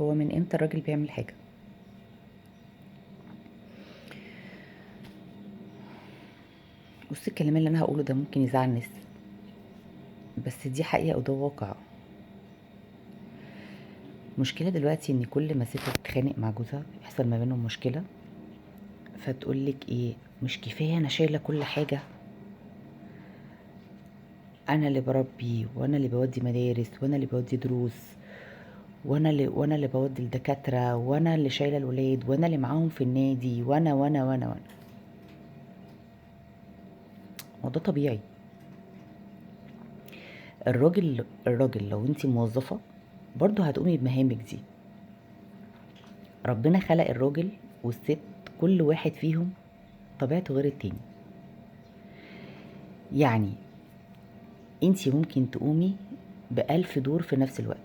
هو من امتى الراجل بيعمل حاجة؟ بص، الكلام اللي انا هقوله ده ممكن يزعل ناس، بس دي حقيقة وده واقع. مشكلة دلوقتي ان كل ما ست تتخانق مع جوزها يحصل ما بينهم مشكلة، فتقولك ايه؟ مش كفاية انا شايلة كل حاجة؟ انا اللي بربي، وانا اللي بودي مدارس، وانا اللي بودي دروس، وانا اللي بودي الدكاترة، وانا اللي شايلة الولاد، وانا اللي معاهم في النادي، وانا. هو ده طبيعي. الراجل لو انتي موظفة برضو هتقومي بمهامك دي. ربنا خلق الراجل والست، كل واحد فيهم طبيعته غير التاني. يعني انتي ممكن تقومي بألف دور في نفس الوقت،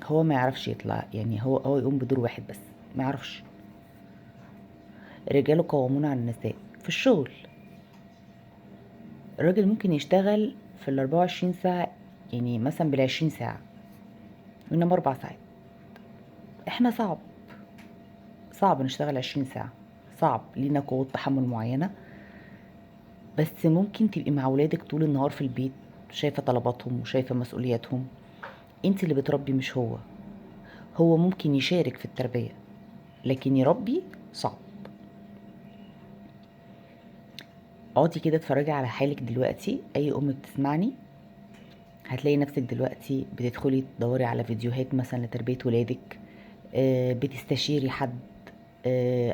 هو ما يعرفش يطلع، يعني هو يقوم بدور واحد بس، ما يعرفش. الرجال قوامون على النساء في الشغل. الراجل ممكن يشتغل في ال24 ساعة، يعني مثلا بال20 ساعة، وينام 4 ساعات. احنا صعب نشتغل 20 ساعة، صعب لينا قوة تحمل معينة. بس ممكن تبقي مع ولادك طول النهار في البيت، شايفة طلباتهم وشايفة مسؤولياتهم. انت اللي بتربي مش هو ممكن يشارك في التربية، لكن يربي صعب. اقعدي كده اتفرجي على حالك دلوقتي، اي ام بتسمعني هتلاقي نفسك دلوقتي بتدخلي تدوري على فيديوهات مثلا لتربية ولادك، بتستشيري حد.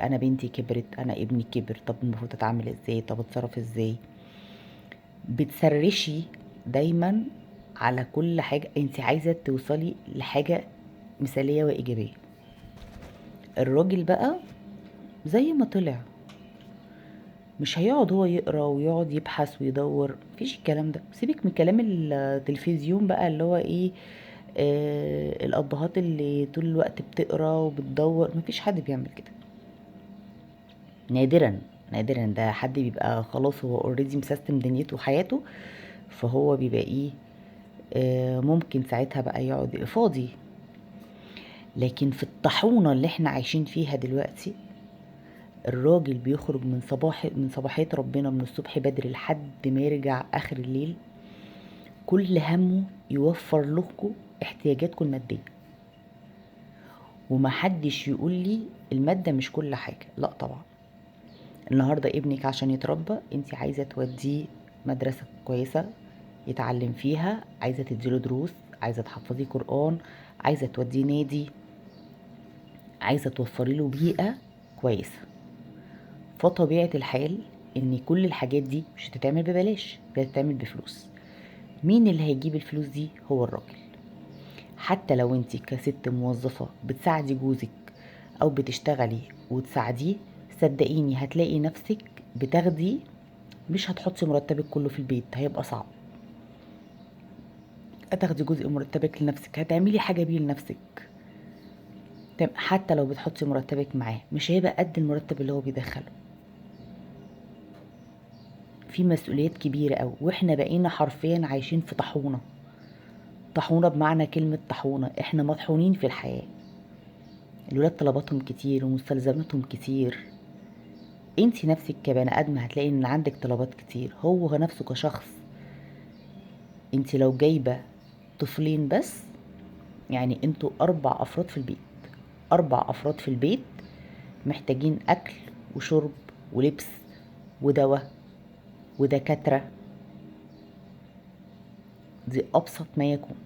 انا بنتي كبرت، انا ابني كبر، طب المفروض اتعامل ازاي، طب اتصرف ازاي. بتسرشي دايما على كل حاجة انت عايزة توصلي لحاجة مثالية وإيجابية. الراجل بقى زي ما طلع، مش هيقعد هو يقرا ويقعد يبحث ويدور، مفيش الكلام ده. سيبك من كلام التلفزيون بقى اللي هو ايه، الابهات اللي طول الوقت بتقرا وبتدور، مفيش حد بيعمل كده. نادرا، نادرا ده حد بيبقى خلاص هو اوريدي مسيستم دنيته وحياته، فهو بيبقى ايه، ممكن ساعتها بقى يقعد فاضي. لكن في الطاحونة اللي احنا عايشين فيها دلوقتي، الراجل بيخرج من صباحية ربنا من الصبح بدري لحد ما يرجع اخر الليل، كل همه يوفر لكم احتياجاتكم المادية. ومحدش يقول لي المادة مش كل حاجة، لا طبعا. النهاردة ابنك عشان يتربى انت عايزة توديه مدرسة كويسة يتعلم فيها، عايزة تديله دروس، عايزة تحفظيه قرآن، عايزة توديه نادي، عايزة توفري له بيئة كويسة. فطبيعة الحال ان كل الحاجات دي مش هتتعمل ببلاش، هتتعمل بفلوس. مين اللي هيجيب الفلوس دي؟ هو الراجل. حتى لو انت كست موظفة بتساعدي جوزك او بتشتغلي وتساعديه، صدقيني هتلاقي نفسك بتاخدي، مش هتحطي مرتبك كله في البيت، هيبقى صعب. هتاخدي جزء من مرتبك لنفسك، هتعملي حاجة بيه لنفسك. حتى لو بتحطي مرتبك معاه مش هيبقى قد المرتب اللي هو بيدخله. في مسؤوليات كبيرة أوي، واحنا بقينا حرفيا عايشين في طاحونة. طاحونة بمعنى كلمة طاحونة، احنا مطحونين في الحياة. الولاد طلباتهم كتير ومستلزماتهم كتير. انتي نفسك كبني ادم هتلاقي ان عندك طلبات كتير، هو نفسه كشخص. انتي لو جايبة طفلين بس، يعني انتوا 4 افراد في البيت. 4 افراد في البيت محتاجين اكل وشرب ولبس ودواء ودكاترة. دي ابسط ما يكون.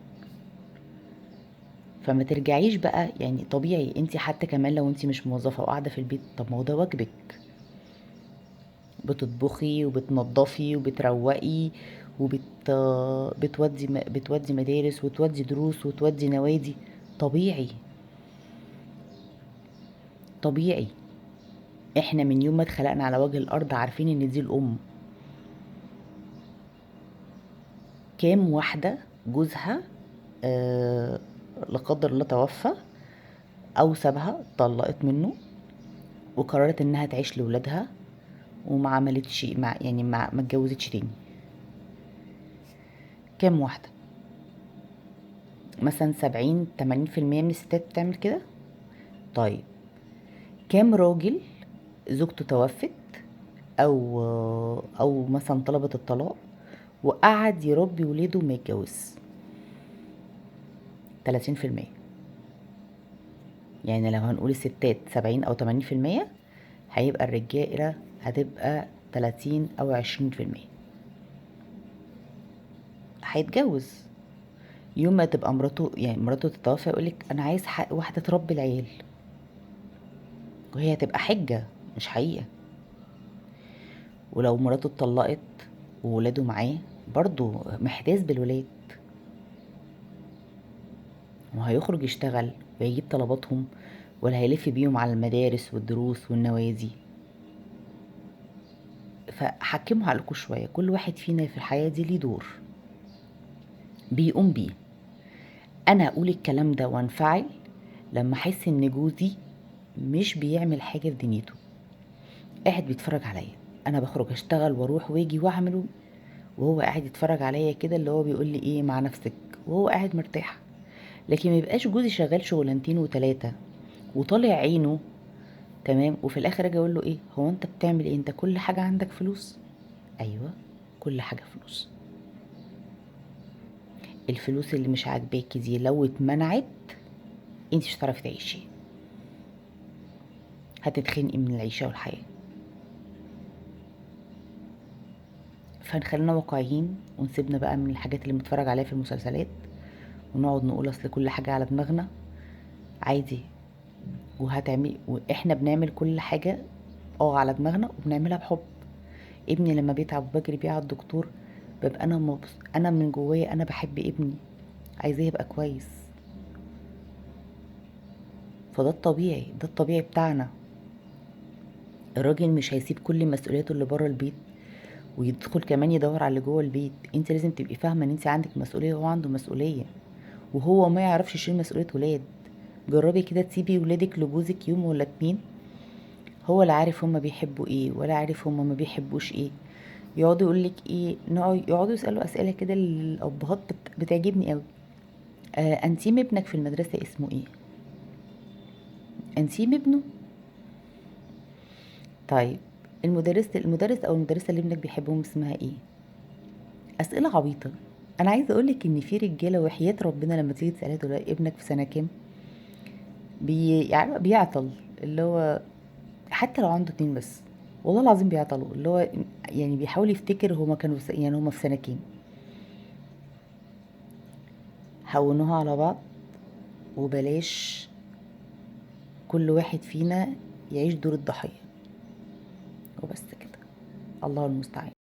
فما ترجعيش بقى، يعني طبيعي انت حتى كمان لو انت مش موظفة وقاعدة في البيت، طب ما هو ده واجبك. بتطبخي وبتنضفي وبتروقي وبت بتودي مدارس وتودي دروس وتودي نوادي. طبيعي، طبيعي. احنا من يوم ما اتخلقنا على وجه الارض عارفين ان دي الام. كام واحدة جوزها لا قدر الله توفى او سابها، طلقت منه، وقررت انها تعيش لولادها، وما عملتش يعني ما اتجوزتش تاني. كام واحدة؟ مثلا 70-80% من الستات بتعمل كده. طيب كام راجل زوجته توفت او مثلا طلبت الطلاق وقعد يربي ولاده وما يتجوز؟ 30%. يعني لو هنقول الستات 70 أو 80%، هيبقى الرجالة هتبقى 30 أو 20%. هيتجوز يوم ما تبقى مراته، يعني مراته تتوفى، يقولك أنا عايز واحدة تربي العيال، وهي هتبقى حجة مش حقيقة. ولو مراته اتطلقت وولاده معاه، برضو محتاس بالولاد، وهيخرج يشتغل ويجيب طلباتهم، ولا هيلف بيهم على المدارس والدروس والنوادي؟ فحكموا عليكم شوية، كل واحد فينا في الحياة دي ليه دور بيقوم بيه. انا اقول الكلام ده وانفعل لما احس ان جوزي مش بيعمل حاجة في دنيته، قاعد بيتفرج عليا، انا بخرج اشتغل واروح واجي واعمله، وهو قاعد يتفرج عليا كده، اللي هو بيقول لي ايه مع نفسك، وهو قاعد مرتاح. لكن ما يبقاش جوزي شغال شغلانتين وتلاتة وطالع عينه، تمام، وفي الاخر اجي اقول له ايه، هو انت بتعمل ايه، انت كل حاجة عندك فلوس؟ ايوه، كل حاجة فلوس. الفلوس اللي مش عاجباكي دي لو اتمنعت انت مش هتعرفي تعيشي، هتتخنقي من العيشة والحياة. فنخلينا واقعيين ونسيبنا بقى من الحاجات اللي بنتفرج عليها في المسلسلات، ونقعد نقول اصل كل حاجة على دماغنا. عادي، وهتعمل، واحنا بنعمل كل حاجة على دماغنا وبنعملها بحب. ابني لما بيتعب وبجري بيه على الدكتور، ببقى انا انا من جوايا انا بحب ابني، عايزاه يبقى كويس. فده الطبيعي، ده الطبيعي بتاعنا. الراجل مش هيسيب كل مسؤولياته اللي بره البيت ويدخل كمان يدور على اللي جوه البيت. انت لازم تبقي فاهمه ان انت عندك مسؤوليه وهو عنده مسؤوليه، وهو ما يعرفش يشيل مسؤوليه ولاد. جربي كده تسيبي ولادك لجوزك يوم ولا اتنين، هو لا عارف هما بيحبوا ايه ولا عارف هما ما بيحبوش ايه. يقعدوا يقولك ايه، يقعدوا يسالوا اسئله كده للابهات بتعجبني قوي. انتيم ابنك في المدرسه اسمه ايه؟ انتيم ابنه؟ طيب المدرس او المدرسه اللي ابنك بيحبهم اسمها ايه؟ اسئله عبيطه. انا عايزه اقولك ان في رجاله وحياه ربنا لما تيجي تسالها تقول لها ابنك في سنه كام، يعني بيعطل، اللي هو حتى لو عنده اتنين بس، والله العظيم بيعطلوا، اللي هو يعني بيحاول يفتكر هما كانوا يعني هما في سنه كام. هونوها على بعض، وبلاش كل واحد فينا يعيش دور الضحيه، وبس كده. الله المستعان.